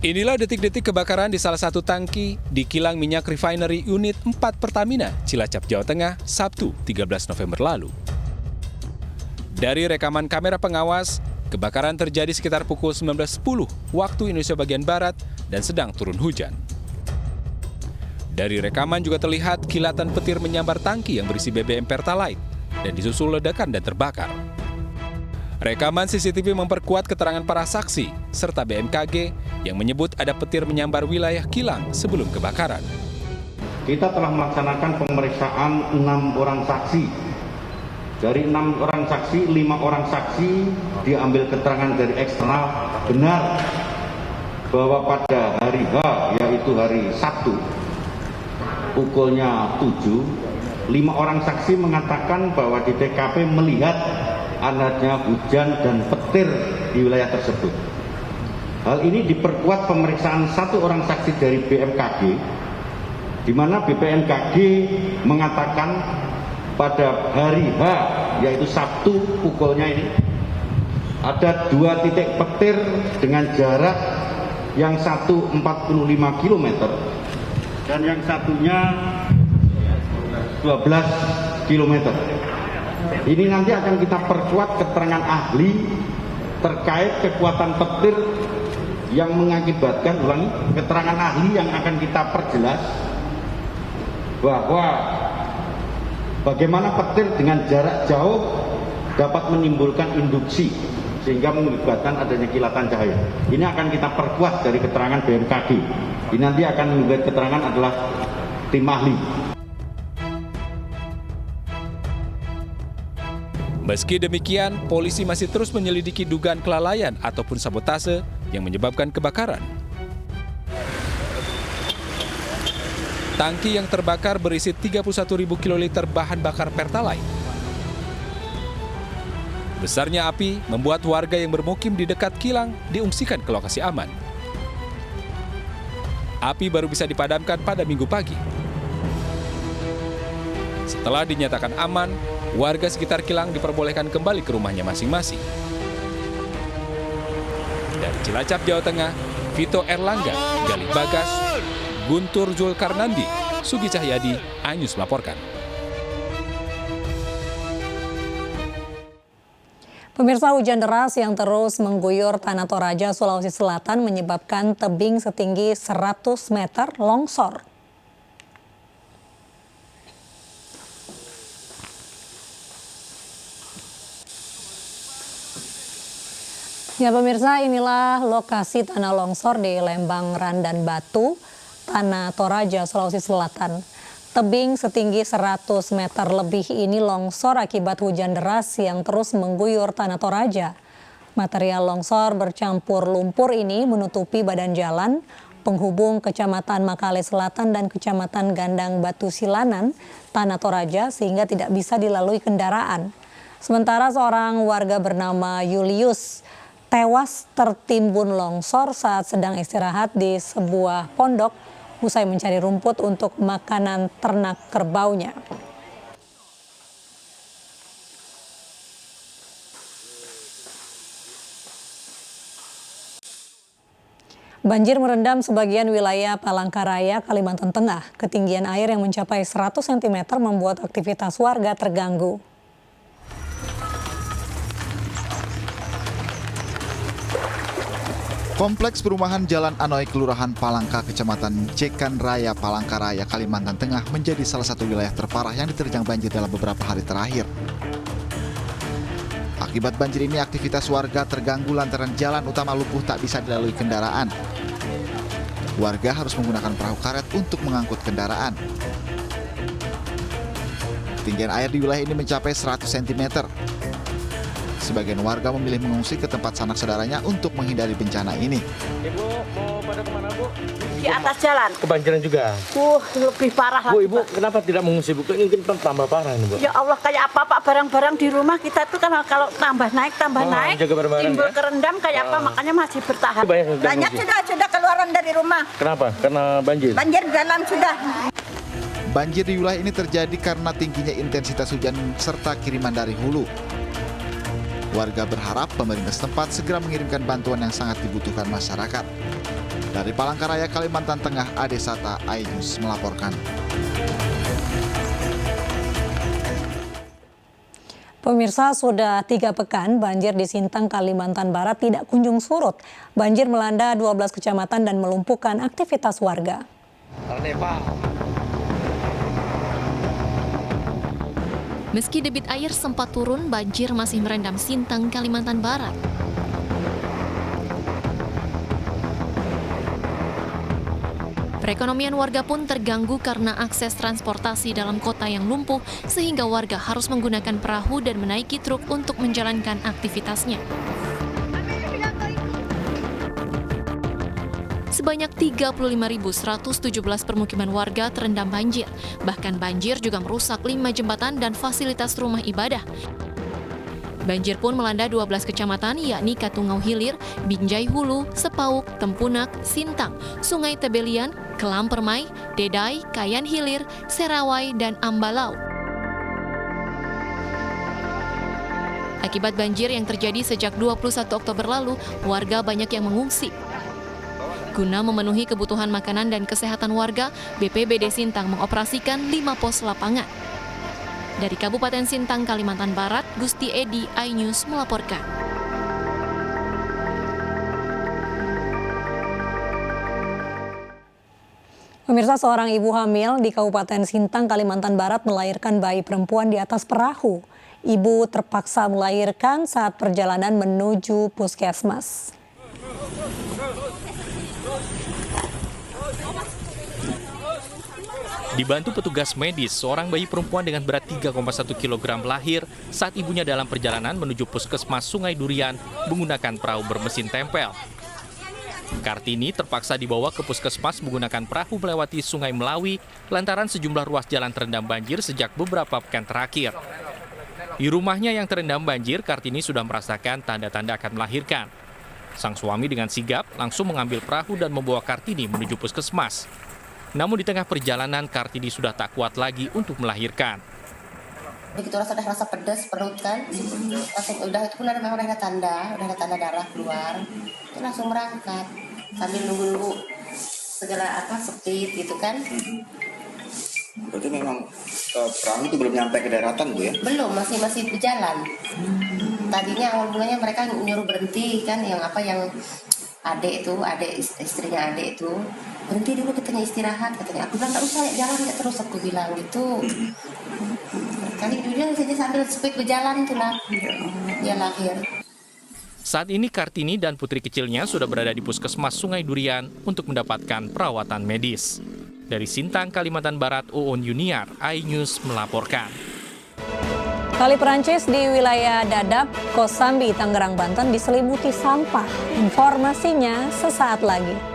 Inilah detik-detik kebakaran di salah satu tangki di kilang minyak refinery unit 4 Pertamina, Cilacap, Jawa Tengah, Sabtu 13 November lalu. Dari rekaman kamera pengawas, kebakaran terjadi sekitar pukul 19.10 waktu Indonesia bagian Barat dan sedang turun hujan. Dari rekaman juga terlihat kilatan petir menyambar tangki yang berisi BBM Pertalite dan disusul ledakan dan terbakar. Rekaman CCTV memperkuat keterangan para saksi serta BMKG yang menyebut ada petir menyambar wilayah kilang sebelum kebakaran. Kita telah melaksanakan pemeriksaan 6 orang saksi. Dari 6 orang saksi, 5 orang saksi diambil keterangan dari eksternal benar bahwa pada hari H, yaitu hari Sabtu, pukulnya 7, 5 orang saksi mengatakan bahwa di TKP melihat adanya hujan dan petir di wilayah tersebut. Hal ini diperkuat pemeriksaan 1 orang saksi dari BMKG, di mana BMKG mengatakan pada hari H, yaitu Sabtu pukulnya ini, ada 2 titik petir dengan jarak yang satu 45 km dan yang satunya 12 km. Ini nanti akan kita perkuat keterangan ahli terkait kekuatan petir yang mengakibatkan, keterangan ahli yang akan kita perjelas bahwa bagaimana petir dengan jarak jauh dapat menimbulkan induksi sehingga mengakibatkan adanya kilatan cahaya. Ini akan kita perkuat dari keterangan BMKG. Ini nanti akan memberi keterangan adalah tim ahli. Meski demikian, polisi masih terus menyelidiki dugaan kelalaian ataupun sabotase yang menyebabkan kebakaran. Tangki yang terbakar berisi 31.000 kiloliter bahan bakar Pertalite. Besarnya api membuat warga yang bermukim di dekat kilang diungsikan ke lokasi aman. Api baru bisa dipadamkan pada Minggu pagi. Setelah dinyatakan aman, warga sekitar kilang diperbolehkan kembali ke rumahnya masing-masing. Dari Cilacap, Jawa Tengah, Vito Erlangga, Galih Bagas, Guntur Zulkarnandi, Sugi Cahyadi, iNews melaporkan. Pemirsa, hujan deras yang terus mengguyur Tanah Toraja, Sulawesi Selatan menyebabkan tebing setinggi 100 meter longsor. Ya pemirsa, inilah lokasi tanah longsor di Lembang Randan Batu, Tanah Toraja, Sulawesi Selatan. Tebing setinggi 100 meter lebih ini longsor akibat hujan deras yang terus mengguyur Tanah Toraja. Material longsor bercampur lumpur ini menutupi badan jalan penghubung Kecamatan Makale Selatan dan Kecamatan Gandang Batu Silanan, Tanah Toraja sehingga tidak bisa dilalui kendaraan. Sementara seorang warga bernama Julius tewas tertimbun longsor saat sedang istirahat di sebuah pondok usai mencari rumput untuk makanan ternak kerbaunya. Banjir merendam sebagian wilayah Palangkaraya, Kalimantan Tengah. Ketinggian air yang mencapai 100 cm membuat aktivitas warga terganggu. Kompleks perumahan Jalan Anoy, Kelurahan Palangka, Kecamatan Cekan Raya, Palangkaraya, Kalimantan Tengah menjadi salah satu wilayah terparah yang diterjang banjir dalam beberapa hari terakhir. Akibat banjir ini, aktivitas warga terganggu lantaran jalan utama lumpuh tak bisa dilalui kendaraan. Warga harus menggunakan perahu karet untuk mengangkut kendaraan. Ketinggian air di wilayah ini mencapai 100 cm. Sebagian warga memilih mengungsi ke tempat sanak saudaranya untuk menghindari bencana ini. Ibu mau pada kemana, Bu? Di atas jalan. Kebanjiran juga? Lebih parah lagi. Bu, Ibu kenapa tidak mengungsi, Bu? Mungkin tambah parah ini, Bu. Ya Allah, kayak apa Pak, barang-barang di rumah kita tuh kan kalau tambah naik, jaga barang-barang, timbul ya? Kerendam kayak apa, makanya masih bertahan. Banyak Sudah keluaran dari rumah. Kenapa? Karena banjir? Banjir dalam sudah. Banjir di wilayah ini terjadi karena tingginya intensitas hujan serta kiriman dari hulu. Warga berharap pemerintah setempat segera mengirimkan bantuan yang sangat dibutuhkan masyarakat. Dari Palangkaraya, Kalimantan Tengah, Ade Sata, iNews melaporkan. Pemirsa, sudah 3 pekan banjir di Sintang, Kalimantan Barat tidak kunjung surut. Banjir melanda 12 kecamatan dan melumpuhkan aktivitas warga. Meski debit air sempat turun, banjir masih merendam Sintang, Kalimantan Barat. Perekonomian warga pun terganggu karena akses transportasi dalam kota yang lumpuh, sehingga warga harus menggunakan perahu dan menaiki truk untuk menjalankan aktivitasnya. Sebanyak 35.117 permukiman warga terendam banjir. Bahkan banjir juga merusak 5 jembatan dan fasilitas rumah ibadah. Banjir pun melanda 12 kecamatan, yakni Katungau Hilir, Binjai Hulu, Sepauk, Tempunak, Sintang, Sungai Tebelian, Kelam Permai, Dedai, Kayan Hilir, Serawai, dan Ambalau. Akibat banjir yang terjadi sejak 21 Oktober lalu, warga banyak yang mengungsi. Guna memenuhi kebutuhan makanan dan kesehatan warga, BPBD Sintang mengoperasikan 5 pos lapangan. Dari Kabupaten Sintang, Kalimantan Barat, Gusti Edi, iNews melaporkan. Pemirsa, seorang ibu hamil di Kabupaten Sintang, Kalimantan Barat melahirkan bayi perempuan di atas perahu. Ibu terpaksa melahirkan saat perjalanan menuju puskesmas. Dibantu petugas medis, seorang bayi perempuan dengan berat 3,1 kg lahir saat ibunya dalam perjalanan menuju puskesmas Sungai Durian menggunakan perahu bermesin tempel. Kartini terpaksa dibawa ke puskesmas menggunakan perahu melewati Sungai Melawi lantaran sejumlah ruas jalan terendam banjir sejak beberapa pekan terakhir. Di rumahnya yang terendam banjir, Kartini sudah merasakan tanda-tanda akan melahirkan. Sang suami dengan sigap langsung mengambil perahu dan membawa Kartini menuju puskesmas. Namun di tengah perjalanan, Kartini sudah tak kuat lagi untuk melahirkan. Begitu sudah rasa pedas perut kan, langsung udah itu pun memang udah ada tanda darah keluar, itu langsung berangkat sambil nunggu segala speed gitu kan. Berarti memang perahu itu belum nyampe ke daratan Bu ya? Belum, masih berjalan. Tadinya awal mulanya mereka nyuruh berhenti kan, yang istrinya adek itu berhenti dulu, katanya istirahat, katanya aku bilang nggak usah jalan ya terus, aku bilang gitu. Kali dia saja sambil speed berjalan itulah dia lahir. Saat ini Kartini dan putri kecilnya sudah berada di puskesmas Sungai Durian untuk mendapatkan perawatan medis. Dari Sintang, Kalimantan Barat, Uun Yuniar, iNews melaporkan. Kali Perancis di wilayah Dadap, Kosambi, Tangerang, Banten diselimuti sampah. Informasinya sesaat lagi.